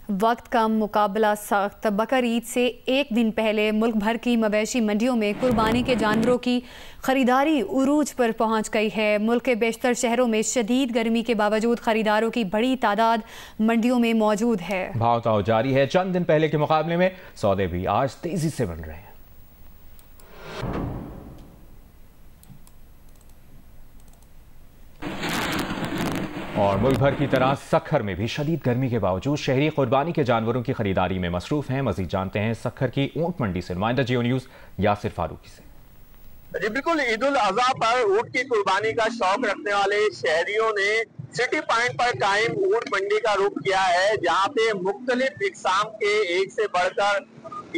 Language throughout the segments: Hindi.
वक्त का मुकाबला सख्त। बकर ईद से एक दिन पहले मुल्क भर की मवेशी मंडियों में कुर्बानी के जानवरों की खरीदारी उरूज पर पहुंच गई है। मुल्क के बेशतर शहरों में शदीद गर्मी के बावजूद खरीदारों की बड़ी तादाद मंडियों में मौजूद है। भाव ताव जारी है। चंद दिन पहले के मुकाबले में सौदे भी आज तेजी से बन रहे हैं। और मुल्क भर की तरह सक्खर में भी शदीद गर्मी के बावजूद शहरी कुर्बानी के जानवरों की खरीदारी में मसरूफ हैं। मजीद जानते हैं सक्खर की ऊंट मंडी से नुमाइंदा जियो न्यूज यासिर फारूकी से। जी बिल्कुल, ईद उल अज़हा पर ऊंट की कुर्बानी का शौक रखने वाले शहरियों ने सिटी पॉइंट पर कायम ऊंट मंडी का रुख किया है, जहां पे मुख्तलिफ इकसाम के एक से बढ़कर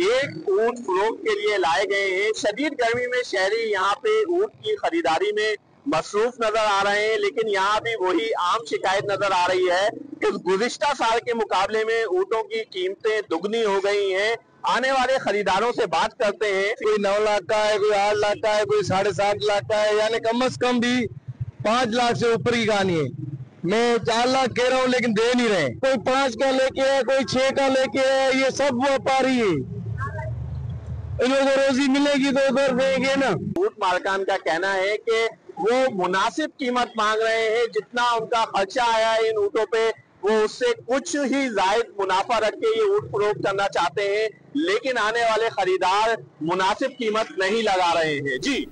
एक ऊंट फरोख्त के लिए लाए गए हैं। शदीद गर्मी में शहरी यहाँ पे ऊंट की खरीदारी में मसरूफ नजर आ रहे हैं, लेकिन यहाँ भी वही आम शिकायत नजर आ रही है कि गुज़िश्ता साल के मुकाबले में ऊँटों की कीमतें दुगनी हो गई हैं। आने वाले खरीदारों से बात करते हैं। कोई 9 लाख का है, कोई 8 लाख का है, कोई 7.5 लाख का है, यानी कम से कम भी 5 लाख से ऊपर की कहानी है। मैं 4 लाख कह रहा हूँ लेकिन दे नहीं रहे। कोई 5 का लेके है, कोई 6 का लेके है, ये सब व्यापारी है। इनको रोजी मिलेगी तो उधर देंगे ना। ऊंट मालकान का कहना है कि वो मुनासिब कीमत मांग रहे हैं, जितना उनका खर्चा आया है इन ऊँटों पे वो उससे कुछ ही जायद मुनाफा रख के ये ऊँट फरोख्त करना चाहते हैं, लेकिन आने वाले खरीदार मुनासिब कीमत नहीं लगा रहे हैं। जी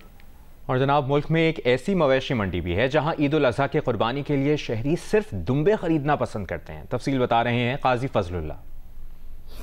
और जनाब, मुल्क में एक ऐसी मवेशी मंडी भी है जहां ईद उल अज़हा के कुर्बानी के लिए शहरी सिर्फ दुम्बे खरीदना पसंद करते हैं। तफसील बता रहे हैं काजी फजलुल्लाह।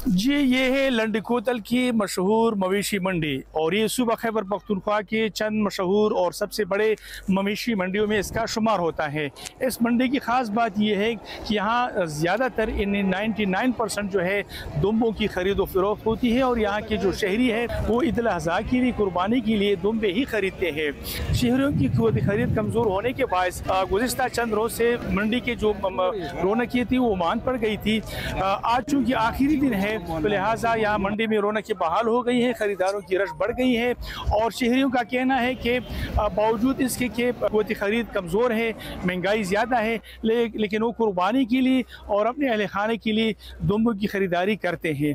जी, ये है लंडकोतल की मशहूर मवेशी मंडी और ये सूबा खैबर पख्तूनख्वा के चंद मशहूर और सबसे बड़े मवेशी मंडियों में इसका शुमार होता है। इस मंडी की ख़ास बात यह है कि यहाँ ज़्यादातर 99% जो है दुम्बों की खरीदो फरोख्त होती है और यहाँ के जो शहरी है वो ईद उल अज़हा की कुर्बानी के लिए दुम्बे ही खरीदते हैं। शहरियों की क़ुव्वत खरीद कमज़ोर होने के बायस गुज़िश्ता चंद रोज़ से मंडी के जो रौनक थी वो मान पड़ गई थी। आज चूँकि आखिरी दिन है तो लिहाजा यहाँ मंडी में रौनक बहाल हो गई है, खरीदारों की रश बढ़ गई है और शहरियों का कहना है कि बावजूद इसके कि क़ुव्वत खरीद कमज़ोर है, महंगाई ज़्यादा है, लेकिन वो कुर्बानी के लिए और अपने अहल खाने के लिए दुम्बों की खरीदारी करते हैं।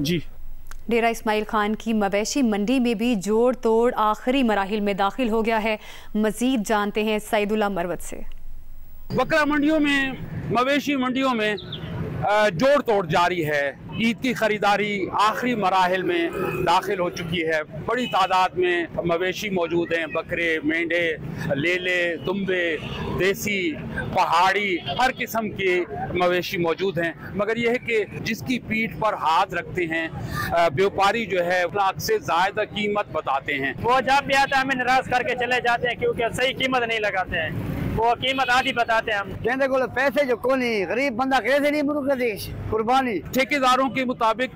जी, डेरा इस्माइल खान की मवेशी मंडी में भी जोड़ तोड़ आखिरी मराहिल में दाखिल हो गया है। मजीद जानते हैं सईदुल्लाह मरवत से। बकरा मंडियों में, मवेशी मंडियों में जोड़ तोड़ जारी है। ईद की खरीदारी आखिरी मराहिल में दाखिल हो चुकी है। बड़ी तादाद में मवेशी मौजूद हैं, बकरे, मेंढे, लेले, दुम्बे, देसी, पहाड़ी, हर किस्म के मवेशी मौजूद हैं। मगर यह है कि जिसकी पीठ पर हाथ रखते हैं व्यापारी जो है लाख से ज़्यादा कीमत बताते हैं। वो जब भी आता है हमें नाराज करके चले जाते हैं क्योंकि सही कीमत नहीं लगाते हैं, वो कीमत आधी बताते हैं। हम कहते को पैसे जो कौन गरीब बंदा कैसे नहीं कुर्बानी। ठेकेदारों के मुताबिक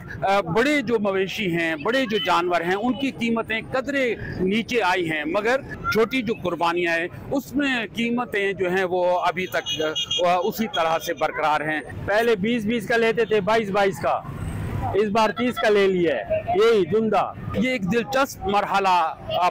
बड़े जो मवेशी हैं, बड़े जो जानवर हैं, उनकी कीमतें कदरे नीचे आई हैं, मगर छोटी जो कुर्बानियाँ हैं उसमें कीमतें जो हैं वो अभी तक उसी तरह से बरकरार हैं। पहले 20-20 का लेते थे, 22-22 का, इस बार 30 का ले लिया है। यही दुंदा, ये एक दिलचस्प मरहला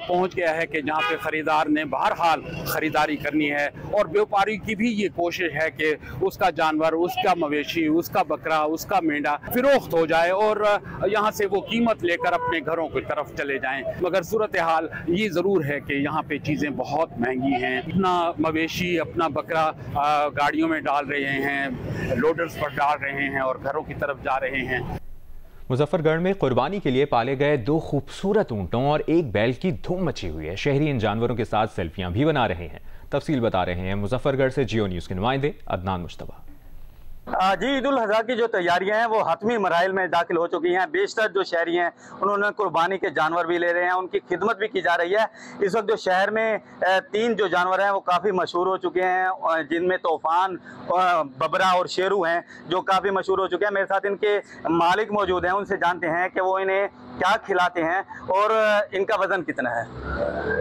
पहुंच गया है कि जहां पे खरीदार ने बहरहाल खरीदारी करनी है और व्यापारी की भी ये कोशिश है कि उसका जानवर, उसका मवेशी, उसका बकरा, उसका मेंढा फिरोख्त हो जाए और यहां से वो कीमत लेकर अपने घरों की तरफ चले जाएं। मगर सूरत हाल ये ज़रूर है कि यहाँ पे चीज़ें बहुत महंगी हैं। अपना मवेशी, अपना बकरा गाड़ियों में डाल रहे हैं, लोडर्स पर डाल रहे हैं और घरों की तरफ जा रहे हैं। मुजफ्फरगढ़ में कुर्बानी के लिए पाले गए 2 खूबसूरत ऊंटों और एक बैल की धूम मची हुई है। शहरी इन जानवरों के साथ सेल्फियां भी बना रहे हैं। तफसील बता रहे हैं मुजफ्फरगढ़ से जियो न्यूज़ के नुमाइंदे अदनान मुश्तबा। जी, ईद उल अज़हा की जो तैयारियां हैं वो हतमी मराइल में दाखिल हो चुकी हैं। बेशतर जो शहरी हैं उन्होंने कुर्बानी के जानवर भी ले रहे हैं, उनकी खिदमत भी की जा रही है। इस वक्त जो शहर में 3 जो जानवर हैं वो काफ़ी मशहूर हो चुके हैं, जिनमें तूफ़ान, बबरा और शेरू हैं जो काफ़ी मशहूर हो चुके हैं। मेरे साथ इनके मालिक मौजूद हैं, उनसे जानते हैं कि वो इन्हें क्या खिलाते हैं और इनका वज़न कितना है।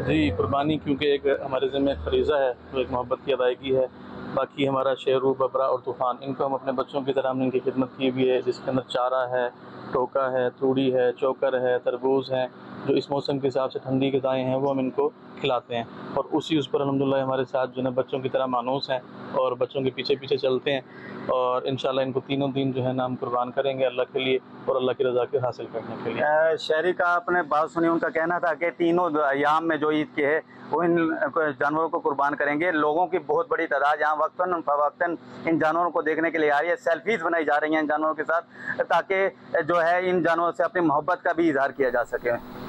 जी, कुर्बानी क्योंकि एक हमारे ज़िम्मे फरीज़ा है, तो एक मोहब्बत की अदायगी है। बाकी हमारा शेरू, बबरा और तूफ़ान, इनको हम अपने बच्चों की तरह हमने इनकी खिदमत की हुई है, जिसके अंदर चारा है, टोका है, तूड़ी है, चोकर है, तरबूज हैं, जो इस मौसम के हिसाब से ठंडी ग़िज़ाएँ हैं वो हम इनको खिलाते हैं। और उस पर अल्हम्दुलिल्लाह हमारे साथ जो है बच्चों की तरह मानूस हैं और बच्चों के पीछे पीछे चलते हैं और इंशाल्लाह इनको तीनों दिन जो है नाम कुर्बान करेंगे अल्लाह के लिए और अल्लाह की रज़ा के हासिल करने के लिए। शहरी का आपने बात सुनी, उनका कहना था कि तीनों अयाम में जो ईद के है वो इन जानवरों को कुर्बान करेंगे। लोगों की बहुत बड़ी तादाद यहाँ वक्तन फवक्तन इन जानवरों को देखने के लिए आ रही है। सेल्फीज बनाई जा रही हैं इन जानवरों के साथ ताकि जो है इन जानवरों से अपनी मोहब्बत का भी इजहार किया जा सके।